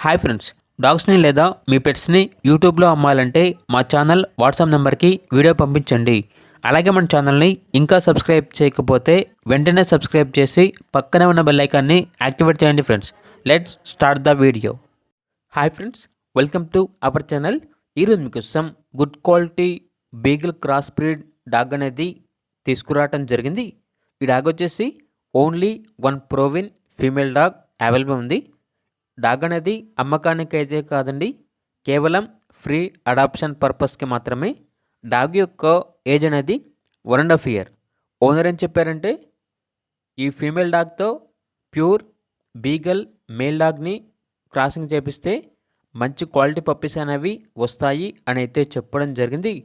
Hi friends, డాగ్స్ని లేదా మీ పెట్స్ని యూట్యూబ్లో అమ్మాలంటే మా ఛానల్ వాట్సాప్ నెంబర్కి వీడియో పంపించండి. అలాగే మన ఛానల్ని ఇంకా సబ్స్క్రైబ్ చేయకపోతే వెంటనే సబ్స్క్రైబ్ చేసి పక్కనే ఉన్న బెల్ ఐకాన్ని యాక్టివేట్ చేయండి friends. Let's start the video. Hi friends, welcome to our channel. ఈరోజు మీకోసం good quality beagle cross breed dog అనేది తీసుకురావటం జరిగింది. ఈ డాగ్ వచ్చేసి only one proven female dog available ఉంది. డాగ్ అనేది అమ్మకానికి అయితే కాదండి, కేవలం ఫ్రీ అడాప్షన్ పర్పస్కి మాత్రమే. డాగ్ యొక్క ఏజ్ అనేది 1.5 year. ఓనర్ ఏం చెప్పారంటే ఈ ఫీమేల్ డాగ్తో ప్యూర్ బీగల్ మేల్ డాగ్ని క్రాసింగ్ చేపిస్తే మంచి క్వాలిటీ పప్పీస్ అనేవి వస్తాయి అని అయితే చెప్పడం జరిగింది.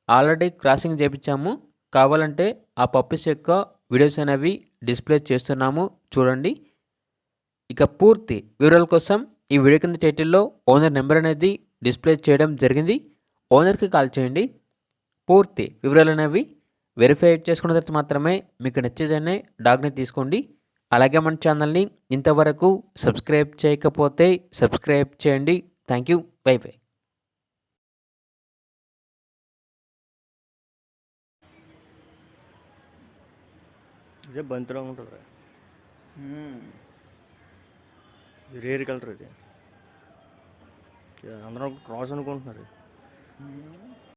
ఆల్రెడీ క్రాసింగ్ చేపించాము, కావాలంటే ఆ పప్పీస్ యొక్క వీడియోస్ అనేవి డిస్ప్లే చేస్తున్నాము, చూడండి. ఇక పూర్తి వివరాల కోసం ఈ వీడియో కింద టైటిల్లో ఓనర్ నెంబర్ అనేది డిస్ప్లే చేయడం జరిగింది. ఓనర్కి కాల్ చేయండి. పూర్తి వివరాలు అనేవి వెరిఫై చేసుకున్న తర్వాత మాత్రమే మీకు నచ్చేదనే డాగ్ని తీసుకోండి. అలాగే మన ఛానల్ని ఇంతవరకు సబ్స్క్రైబ్ చేయకపోతే సబ్స్క్రైబ్ చేయండి. Thank you. By by. ఇదే బంతిలో ఉంటుంది. రేర్ కలర్ ఇది. అందరూ క్రాస్ అనుకుంటున్నారు.